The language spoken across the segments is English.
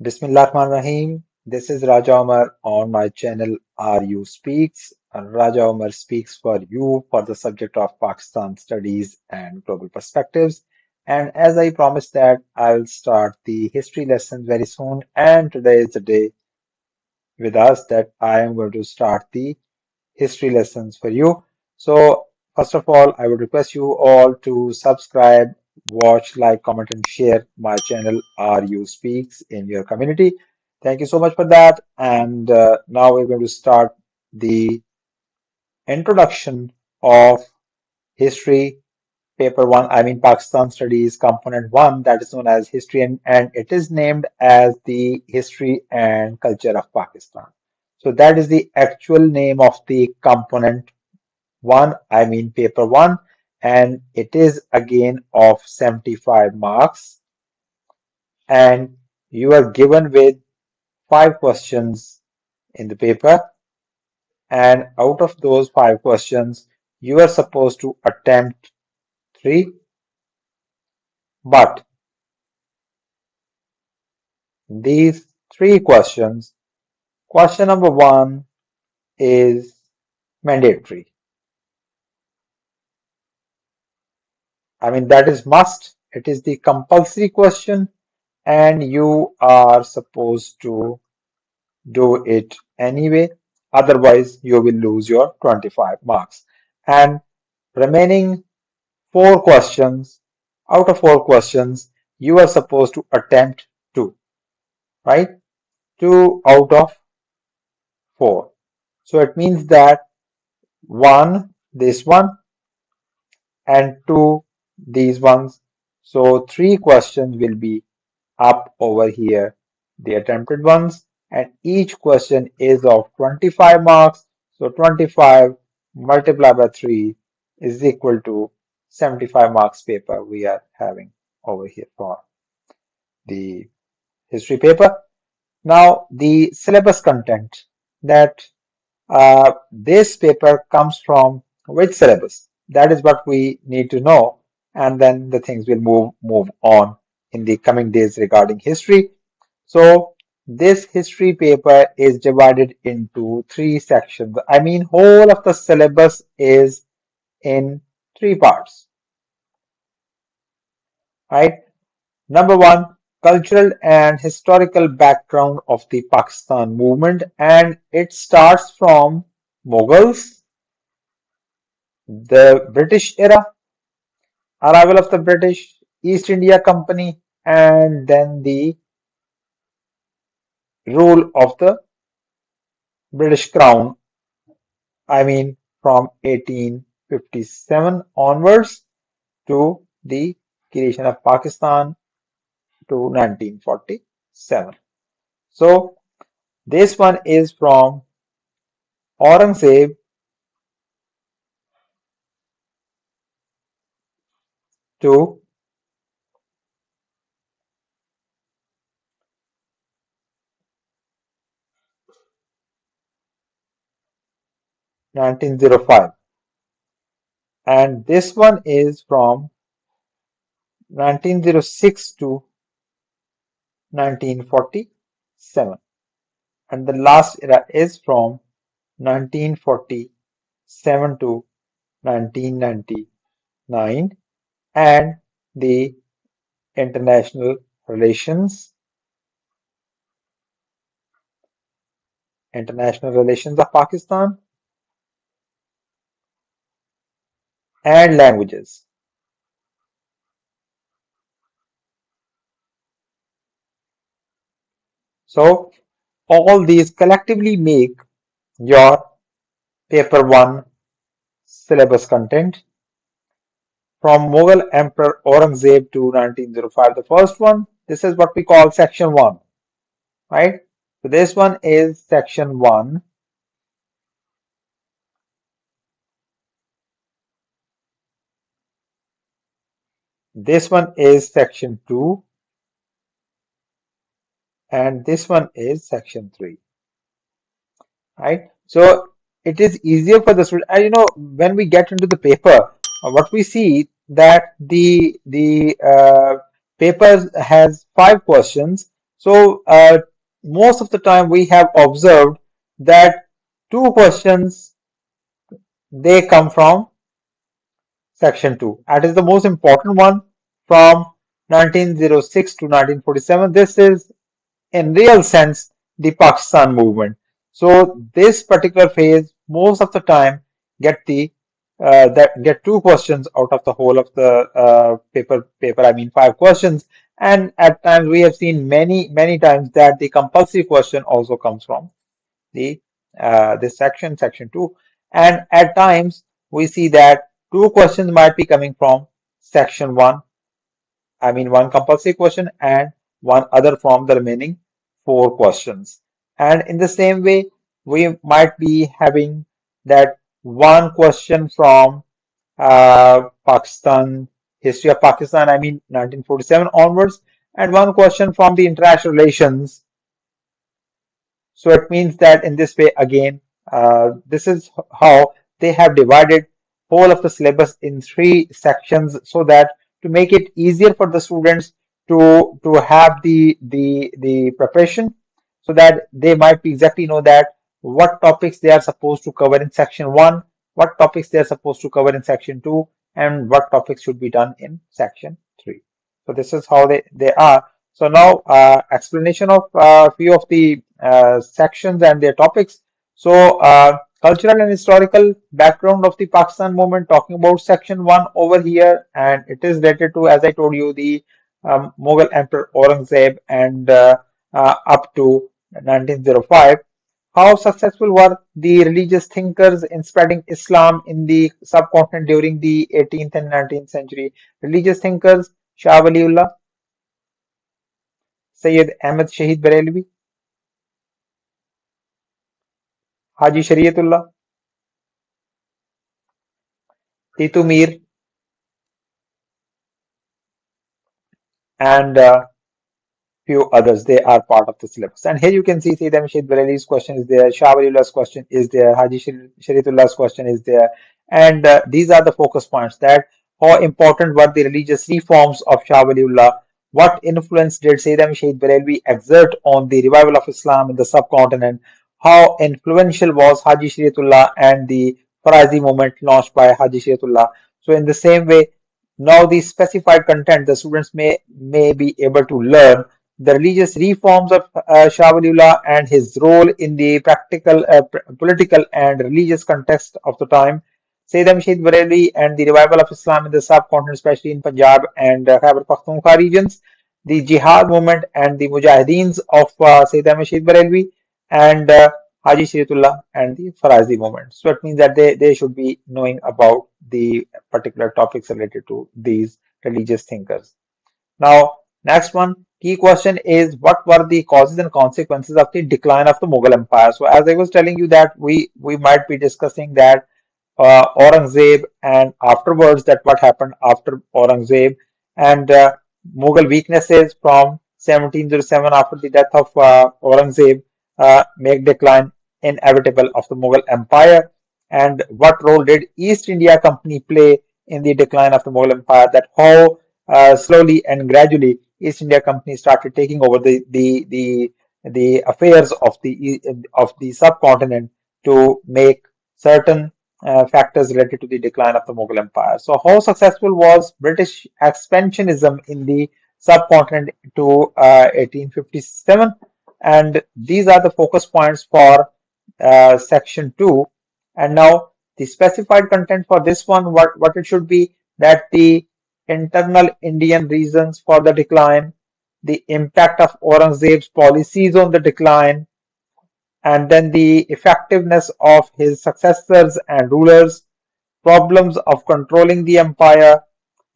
Bismillahirrahmanirrahim. This is Raja Omar on my channel RU Speaks. Raja Omar speaks for you for the subject of Pakistan studies and global perspectives. And as I promised that I'll start the history lesson very soon. And today is the day with us that I am going to start the history lessons for you. So, first of all, I would request you all to subscribe, watch, like, comment, and share my channel RU Speaks in your community. Thank you so much for that. And now we're going to start the introduction of history paper one, I mean Pakistan Studies component one, that is known as history, and it is named as the history and culture of Pakistan. So that is the actual name of the component one, I mean paper one, and it is again of 75 marks, and you are given with 5 questions in the paper, and out of those 5 questions, you are supposed to attempt three, but these three questions, question number one is mandatory. I mean, that is must. It is the compulsory question, and you are supposed to do it anyway. Otherwise, you will lose your 25 marks. And remaining 4 questions, out of 4 questions, you are supposed to attempt two, right? Two out of four. So it means that one, this one, and two, these ones. So 3 questions will be up over here, the attempted ones, and each question is of 25 marks. So 25 multiplied by 3 is equal to 75 marks paper we are having over here for the history paper. Now the syllabus content that this paper comes from which syllabus? That is what we need to know, and then the things will move on in the coming days regarding history. So this history paper is divided into 3 sections. I mean, whole of the syllabus is in 3 parts, right? Number one, cultural and historical background of the Pakistan movement, and it starts from Mughals, the British era, arrival of the British East India Company, and then the rule of the British Crown, I mean from 1857 onwards to the creation of Pakistan to 1947. So this one is from Aurangzeb to 1905, and this one is from 1906 to 1947, and the last era is from 1947 to 1999, and the international relations of Pakistan and languages. So all these collectively make your paper 1 syllabus content from Mughal Emperor Aurangzeb to 1905. The first one, this is what we call section 1, right? So this one is section 1. This one is section 2, and this one is section 3, right? So it is easier for the student. When we get into the paper, what we see that the paper has 5 questions. So most of the time we have observed that two questions they come from section 2. That is the most important one from 1906 to 1947. This is in real sense the Pakistan movement. So this particular phase most of the time get two questions out of the whole of the paper. I mean 5 questions, and at times we have seen many times that the compulsory question also comes from the this section 2, and at times we see that two questions might be coming from section 1. I mean, one compulsory question and one other from the remaining 4 questions. And in the same way, we might be having that one question from Pakistan, history of Pakistan, I mean 1947 onwards, and one question from the international relations. So it means that in this way, again, this is how they have divided whole of the syllabus in 3 sections so that to make it easier for the students to have the preparation, so that they might be exactly know that what topics they are supposed to cover in section 1, what topics they are supposed to cover in section 2, and what topics should be done in section 3. So this is how they are. So now explanation of few of the sections and their topics. So cultural and historical background of the Pakistan movement, talking about section 1 over here, and it is related to, as I told you, the Mughal Emperor Aurangzeb and up to 1905. How successful were the religious thinkers in spreading Islam in the subcontinent during the 18th and 19th century? Religious thinkers: Shah Waliullah, Sayyid Ahmed Shahid Barelvi, Haji Shariatullah, Titu Mir, and few others. They are part of the syllabus. And here you can see Sayyid Ahmed Shahid Bareli's question is there, Shah Waliullah's question is there, Haji Shariatullah's question is there. And these are the focus points, that how important were the religious reforms of Shah Waliullah, what influence did Sayyid Ahmed Shahid Barelvi exert on the revival of Islam in the subcontinent, how influential was Haji Shariatullah and the Farazi movement launched by Haji Shariatullah. So in the same way, now the specified content the students may be able to learn the religious reforms of Shah Waliullah and his role in the practical, political and religious context of the time, Sayyid Amshid Bareli and the revival of Islam in the subcontinent, especially in Punjab and Khyber Pakhtunkhwa regions, the Jihad movement and the Mujahideens of Sayyid Amshid Barelvi, and Haji Shariatullah and the Farazi movement. So it means that they should be knowing about the particular topics related to these religious thinkers. Now, next one, key question is what were the causes and consequences of the decline of the Mughal Empire? So, as I was telling you that we might be discussing that Aurangzeb and afterwards that what happened after Aurangzeb and Mughal weaknesses from 1707 after the death of Aurangzeb make decline inevitable of the Mughal Empire, and what role did East India Company play in the decline of the Mughal Empire, that how slowly and gradually East India Company started taking over the affairs of the subcontinent to make certain factors related to the decline of the Mughal Empire. So, how successful was British expansionism in the subcontinent to 1857? And these are the focus points for section 2. And now the specified content for this one, what it should be, that the internal Indian reasons for the decline, the impact of Aurangzeb's policies on the decline, and then the effectiveness of his successors and rulers, problems of controlling the empire,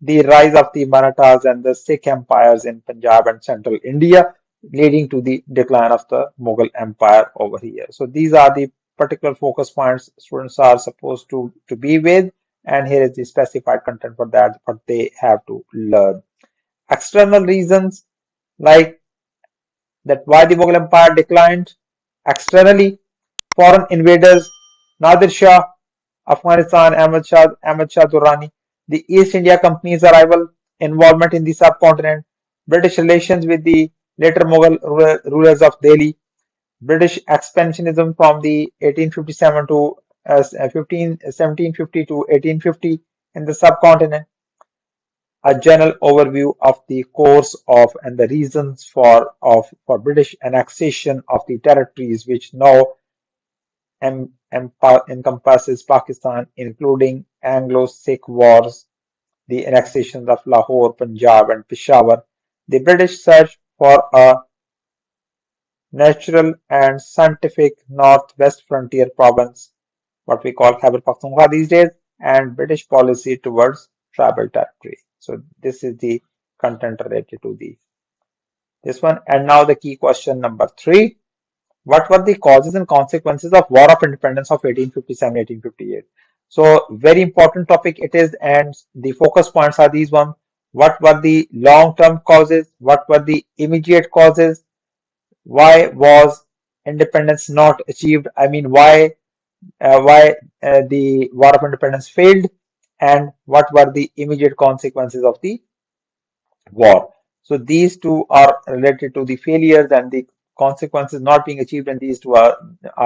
the rise of the Marathas and the Sikh empires in Punjab and central India, leading to the decline of the Mughal Empire over here. So these are the particular focus points students are supposed to be with, and here is the specified content for that, what they have to learn. External reasons, like that why the Mughal Empire declined. Externally, foreign invaders, Nadir Shah, Afghanistan, Ahmad Shah Durrani, the East India Company's arrival, involvement in the subcontinent, British relations with the later Mughal rulers of Delhi, British expansionism from the 1857 to 1750 to 1850 in the subcontinent, a general overview of the course of and the reasons for British annexation of the territories which now encompasses Pakistan, including Anglo-Sikh wars, the annexations of Lahore, Punjab, and Peshawar. The British searched for a natural and scientific northwest frontier province, what we call Khyber Pakhtunkhwa these days, and British policy towards tribal territory. So this is the content related to this one. And now the key question number 3. What were the causes and consequences of War of Independence of 1857-1858? So very important topic it is, and the focus points are these one. What were the long-term causes? What were the immediate causes? Why was independence not achieved? I mean, why the War of Independence failed, and what were the immediate consequences of the war. So these two are related to the failures and the consequences not being achieved, and these two are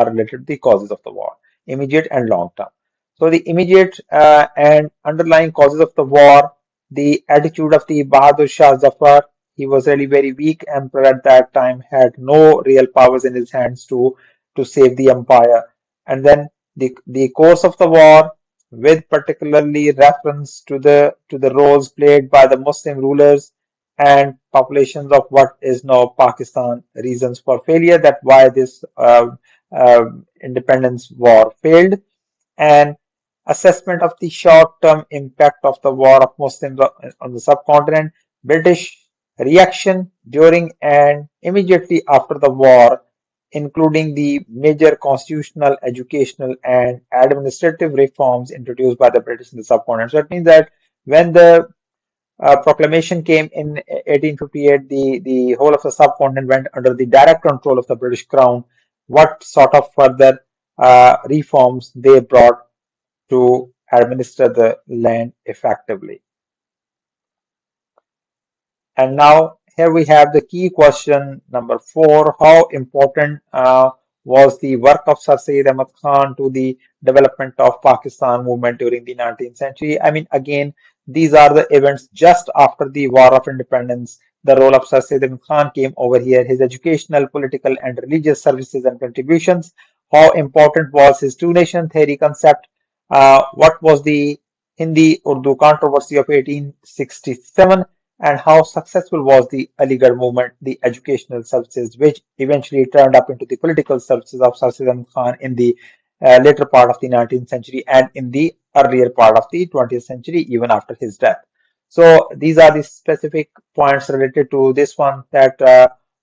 related to the causes of the war, immediate and long term. So the immediate and underlying causes of the war, the attitude of the Bahadur Shah Zafar, he was really very weak emperor at that time, had no real powers in his hands to save the empire. And then the course of the war, with particularly reference to the roles played by the Muslim rulers and populations of what is now Pakistan, reasons for failure, that why this independence war failed, and assessment of the short-term impact of the war of Muslims on the subcontinent, British reaction during and immediately after the war, including the major constitutional, educational, and administrative reforms introduced by the British in the subcontinent. So it means that when the proclamation came in 1858, the whole of the subcontinent went under the direct control of the British Crown. What sort of further reforms they brought to administer the land effectively? And now here we have the key question number 4. How important was the work of Sir Syed Ahmad Khan to the development of Pakistan movement during the 19th century? I mean, again, these are the events just after the War of Independence. The role of Sir Syed Ahmad Khan came over here. His educational, political, and religious services and contributions. How important was his two-nation theory concept? What was the Hindi-Urdu controversy of 1867? And how successful was the Aligarh movement, the educational services, which eventually turned up into the political services of Sir Syed Khan in the later part of the 19th century and in the earlier part of the 20th century, even after his death. So these are the specific points related to this one, that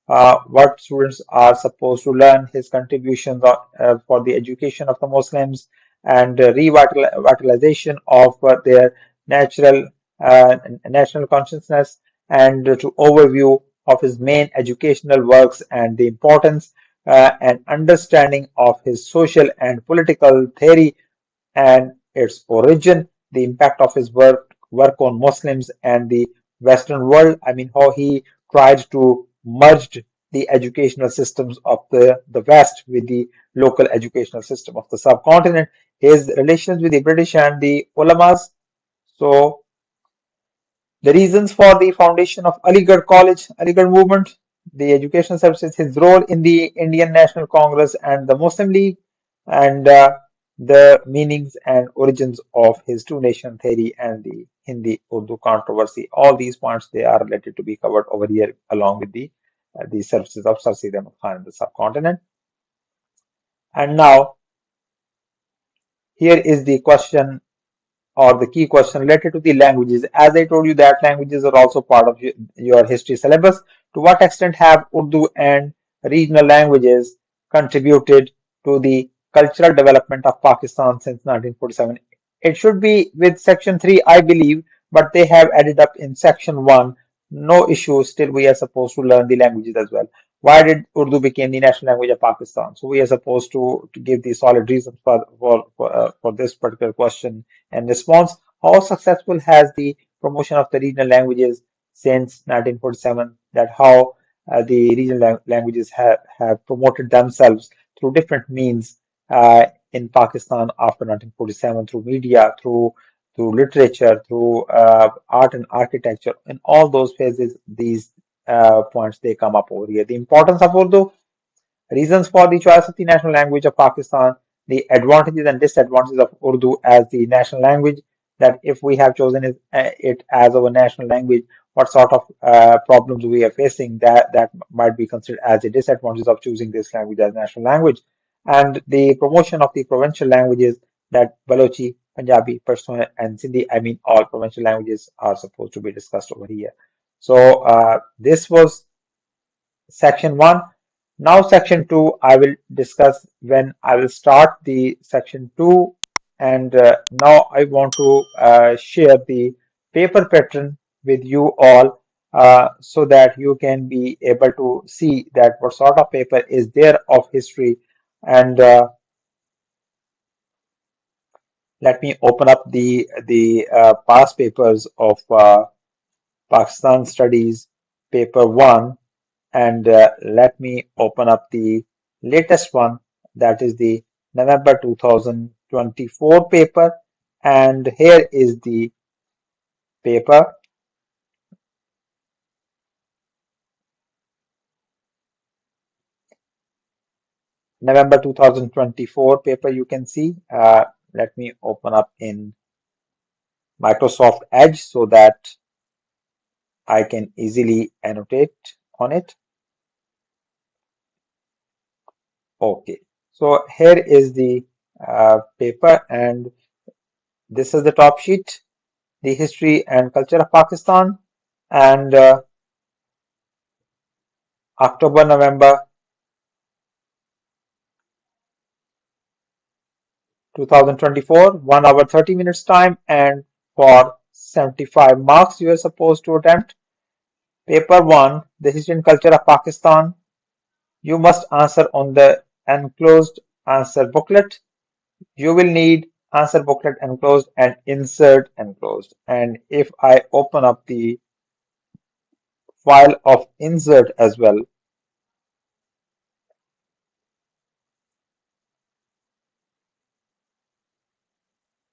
what students are supposed to learn, his contributions for the education of the Muslims, and revitalization of their natural national consciousness, and to overview of his main educational works and the importance and understanding of his social and political theory and its origin, the impact of his work on Muslims and the Western world. I mean, how he tried to merge the educational systems of the West with the local educational system of the subcontinent, his relations with the British and the ulamas. So the reasons for the foundation of Aligarh College, Aligarh movement, the educational services, his role in the Indian National Congress and the Muslim League, and the meanings and origins of his two-nation theory and the Hindi-Urdu controversy. All these points, they are related to be covered over here along with the services of Sir Syed Ahmad Khan in the subcontinent. And now, here is the question, or the key question related to the languages. As I told you that languages are also part of your history syllabus. To what extent have Urdu and regional languages contributed to the cultural development of Pakistan since 1947? It should be with section 3, I believe, but they have added up in section 1. No issue, still we are supposed to learn the languages as well. Why did Urdu become the national language of Pakistan? So we are supposed to give the solid reasons for this particular question and response. How successful has the promotion of the regional languages since 1947? That how the regional languages have promoted themselves through different means in Pakistan after 1947, through media, through literature, through art and architecture. In all those phases, these points they come up over here. The importance of Urdu. Reasons for the choice of the national language of Pakistan, the advantages and disadvantages of Urdu as the national language, that if we have chosen it as our national language, what sort of problems we are facing that might be considered as the disadvantages of choosing this language as national language, and the promotion of the provincial languages that Balochi, Punjabi, Pashto, and Sindhi, I mean all provincial languages are supposed to be discussed over here. So this was section 1. Now section 2 I will discuss when I will start the section 2, and now I want to share the paper pattern with you all so that you can be able to see that what sort of paper is there of history, and let me open up the past papers of Pakistan Studies paper 1, and let me open up the latest one, that is the November 2024 paper, and here is the paper. November 2024 paper you can see. Let me open up in Microsoft Edge so that I can easily annotate on it. Okay, so here is the paper, and this is the top sheet, the history and culture of Pakistan, and October, November 2024, 1 hour 30 minutes time, and for 75 marks you are supposed to attempt. Paper 1, the history and culture of Pakistan. You must answer on the enclosed answer booklet. You will need answer booklet enclosed and insert enclosed. And if I open up the file of insert as well,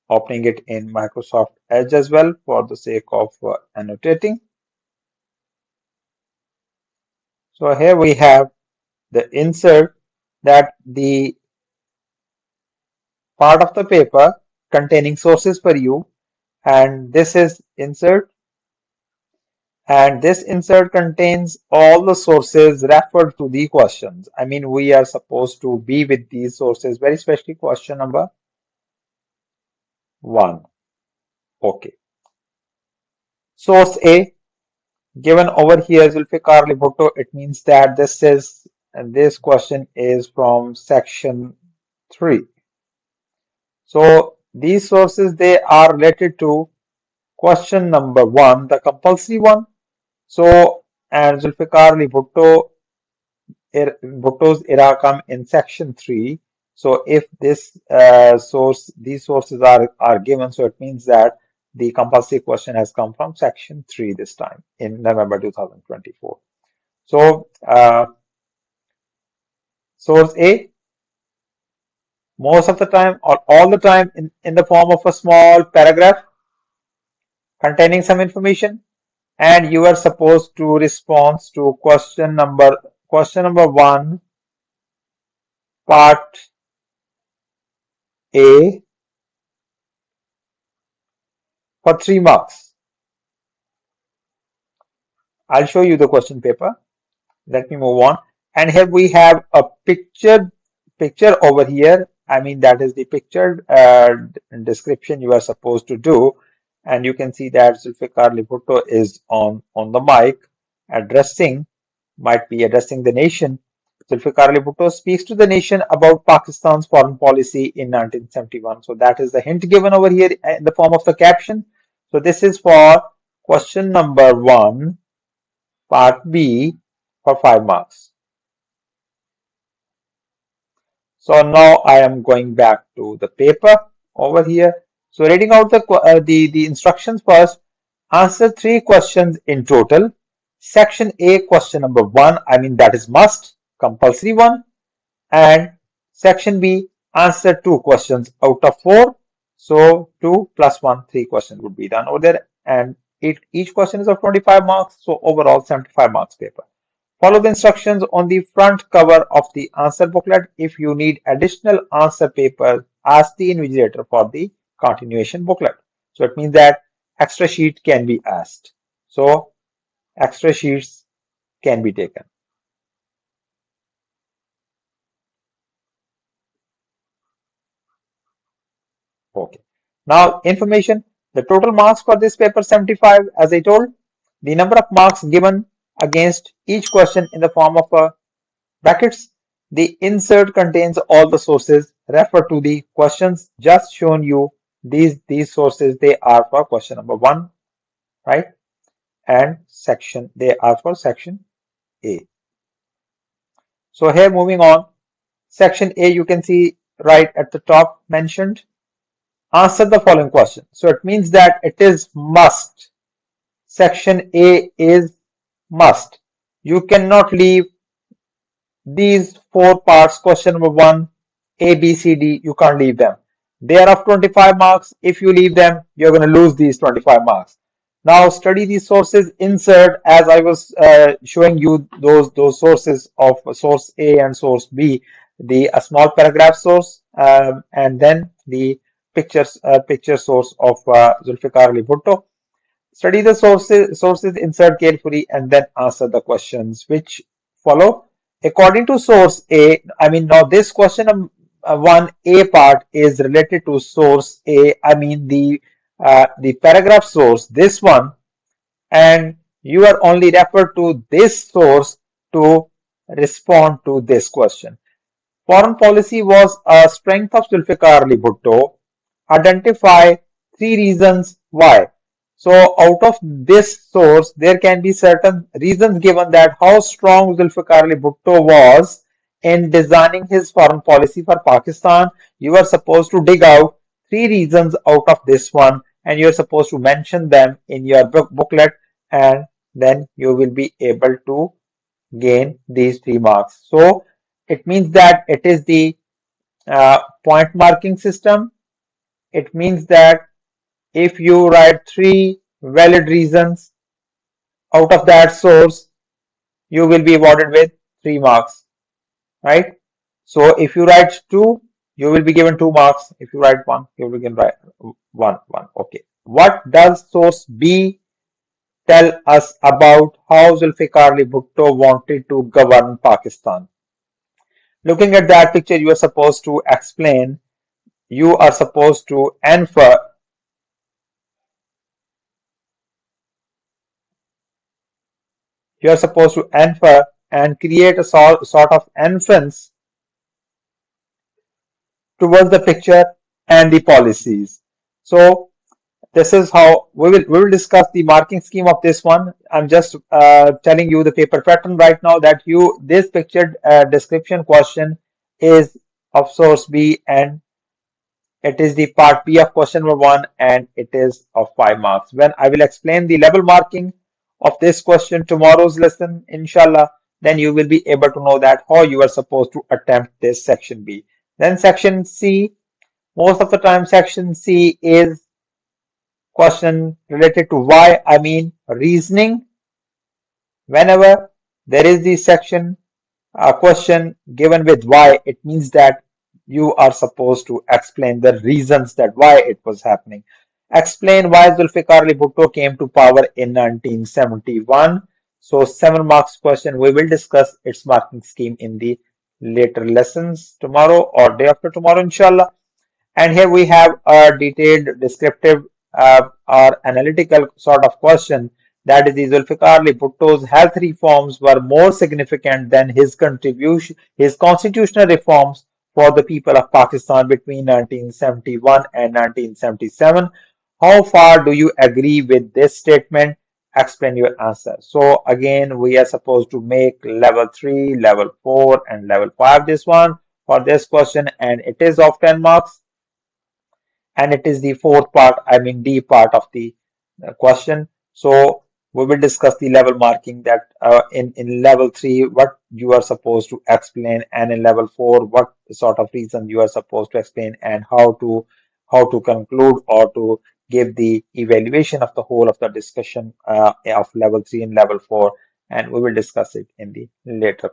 opening it in Microsoft Edge as well for the sake of annotating. So here we have the insert, that the part of the paper containing sources for you, and this is insert, and this insert contains all the sources referred to the questions. I mean, we are supposed to be with these sources, very especially question number 1. Okay. Source A, given over here Zulfikar Ali Bhutto, it means that this question is from section 3. So these sources, they are related to question number 1, the compulsory one. So, and Zulfikar Ali Bhutto's era come in section 3. So if these sources are given, so it means that the compulsory question has come from section 3 this time in November 2024. So source A, most of the time or all the time in the form of a small paragraph containing some information, and you are supposed to respond to question number 1, part A, for 3 marks. I'll show you the question paper. Let me move on. And here we have a picture over here. I mean, that is the pictured description you are supposed to do. And you can see that Zulfikar Ali Bhutto is on the mic, might be addressing the nation. Zulfikar Ali Bhutto speaks to the nation about Pakistan's foreign policy in 1971. So that is the hint given over here in the form of the caption. So this is for question number 1, part B, for 5 marks. So now I am going back to the paper over here. So reading out the instructions first, answer 3 questions in total. Section A, question number 1, I mean that is must, compulsory one. And section B, answer 2 questions out of 4. So 2 plus 1, 3 questions would be done over there. And each question is of 25 marks. So overall 75 marks paper. Follow the instructions on the front cover of the answer booklet. If you need additional answer paper, ask the invigilator for the continuation booklet. So it means that extra sheet can be asked. So extra sheets can be taken. Okay. Now information, the total marks for this paper 75 as I told. The number of marks given against each question in the form of brackets. The insert contains all the sources. Refer to the questions just shown you. These sources, they are for question number 1, right? And section, they are for section A. So here moving on, section A, you can see right at the top mentioned. Answer the following question. So it means that it is must. Section A is must. You cannot leave these 4 parts, question number 1, A, B, C, D, you can't leave them. They are of 25 marks. If you leave them, you're going to lose these 25 marks. Now study these sources, insert as I was showing you those sources of source A and source B, the a small paragraph source and then the picture source of Zulfikar Ali Bhutto. Study the sources, insert carefully, and then answer the questions which follow. According to source A, I mean, now this question 1A part is related to source A, I mean the paragraph source, this one, and you are only referred to this source to respond to this question. Foreign policy was a strength of Zulfikar Ali Bhutto. Identify 3 reasons why. So out of this source, there can be certain reasons given that how strong Zulfikar Ali Bhutto was in designing his foreign policy for Pakistan. You are supposed to dig out 3 reasons out of this one and you are supposed to mention them in your booklet, and then you will be able to gain these 3 marks. So it means that it is the point marking system. It means that if you write 3 valid reasons out of that source, you will be awarded with 3 marks, right? So if you write 2, you will be given 2 marks. If you write 1, you will be given 1. Okay. What does source B tell us about how Zulfikar Ali Bhutto wanted to govern Pakistan? Looking at that picture, you are supposed to explain, you are supposed to infer, you are supposed to infer and create a sort of inference towards the picture and the policies. So this is how we will discuss the marking scheme of this one. I'm just telling you the paper pattern right now that this pictured description question is of source B and it is the part B of question number 1 and it is of 5 marks. When I will explain the level marking of this question tomorrow's lesson, inshallah, then you will be able to know that how you are supposed to attempt this section B. Then section C, most of the time section C is question related to why, I mean reasoning. Whenever there is the section question given with why, it means that you are supposed to explain the reasons that why it was happening. Explain why Zulfikar Ali Bhutto came to power in 1971. So 7 marks question. We will discuss its marking scheme in the later lessons tomorrow or day after tomorrow, inshallah. And here we have a detailed descriptive or analytical sort of question, that is, the Zulfikar Ali Bhutto's health reforms were more significant than his constitutional reforms for the people of Pakistan between 1971 and 1977. How far do you agree with this statement? Explain your answer. So again, we are supposed to make level 3, level 4 and level 5 this one for this question, and it is of 10 marks. And it is the 4th part, I mean D part of the question. So we will discuss the level marking that in level 3 what you are supposed to explain, and in level 4 what sort of reason you are supposed to explain, and how to conclude or to give the evaluation of the whole of the discussion of level 3 and level 4, and we will discuss it in the later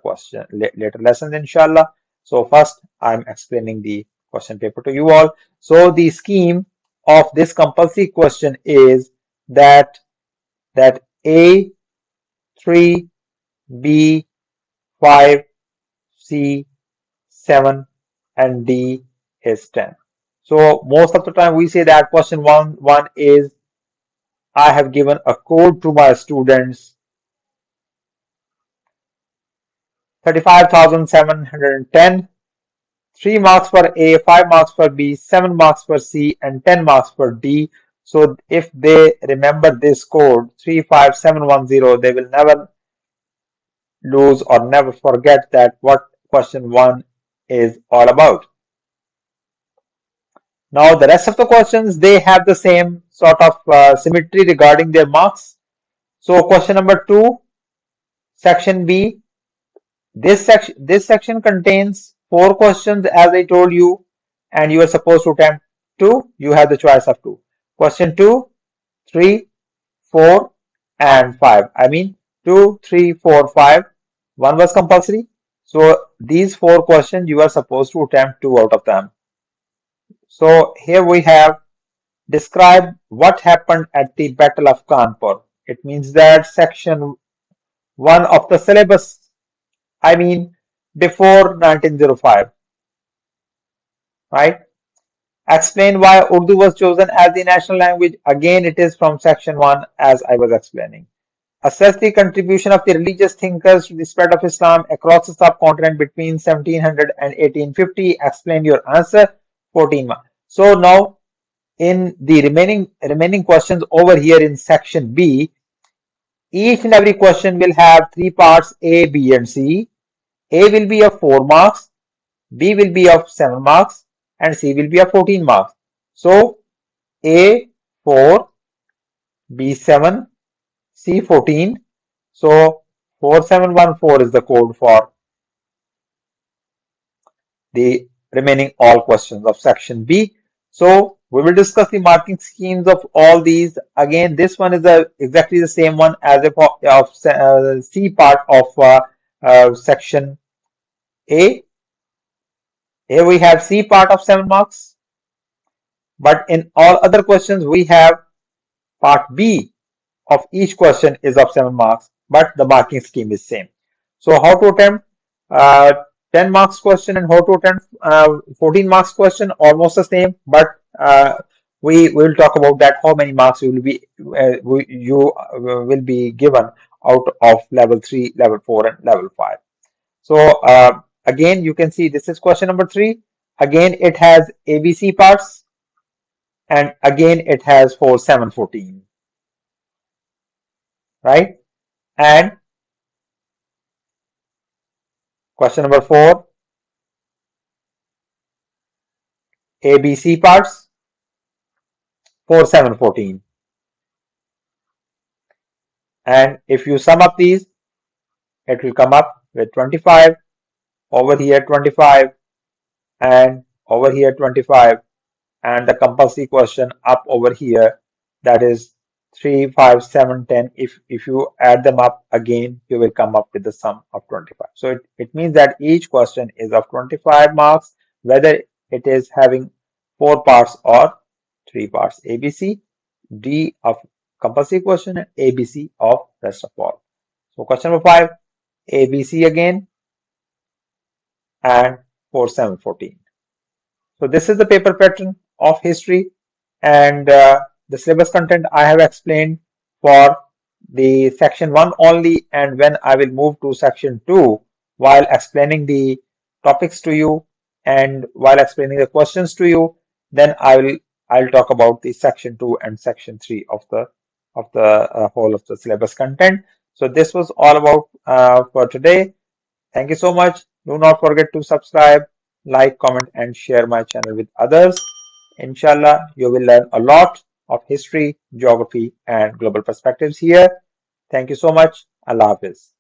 lessons, inshallah. So first I'm explaining the question paper to you all. So the scheme of this compulsory question is that A 3, B 5, C 7, and D is 10. So most of the time we say that question one is I have given a code to my students 35,710, 3 marks for A, 5 marks for B, 7 marks for C, and 10 marks for D. So if they remember this code 35710, they will never lose or never forget that what question 1 is all about. Now the rest of the questions, they have the same sort of symmetry regarding their marks. So question number 2, section B, this section contains 4 questions as I told you, and you are supposed to attempt 2. You have the choice of 2. Question 2, 3, 4, and 5. I mean 2, 3, 4, 5. 1 was compulsory. So these 4 questions you are supposed to attempt 2 out of them. So here we have describe what happened at the Battle of Kanpur. It means that section 1 of the syllabus, I mean before 1905, right? Explain why Urdu was chosen as the national language. Again, it is from section 1 as I was explaining. Assess the contribution of the religious thinkers to the spread of Islam across the subcontinent between 1700 and 1850. Explain your answer. 14 marks. So now in the remaining questions over here in section B, each and every question will have 3 parts, A, B, and C. A will be of 4 marks, B will be of 7 marks, and C will be of 14 marks. So A 4, B 7, C 14. So 4714 is the code for the remaining all questions of section B. So we will discuss the marking schemes of all these. Again, this one is exactly the same one as of C part of section A. Here we have C part of 7 marks, but in all other questions we have part B of each question is of 7 marks, but the marking scheme is same. So how to attempt 10 marks question and how to attempt 14 marks question, almost the same, but we will talk about that how many marks you will be given out of level 3, level 4, and level 5. So again, you can see this is question number 3. Again, it has ABC parts, and again it has 4, 7, 14, right? And question number 4, ABC parts, 4, 7, 14. And if you sum up these, it will come up with 25, over here 25, and over here 25, and the compulsory question up over here, that is 3, 5, 7, 10. If you add them up again, you will come up with the sum of 25. So it means that each question is of 25 marks, whether it is having 4 parts or 3 parts. ABC, D of compulsory question, and ABC of rest of all. So question number 5, ABC again, and 4, 7, 14. So this is the paper pattern of history, and the syllabus content I have explained for the section 1 only, and when I will move to section 2 while explaining the topics to you and while explaining the questions to you, then I'll talk about the section 2 and section 3 of the whole of the syllabus content. So this was all about for today. Thank you so much. Do not forget to subscribe, like, comment, and share my channel with others. Inshallah, you will learn a lot of history, geography, and global perspectives here. Thank you so much. Allah Hafiz.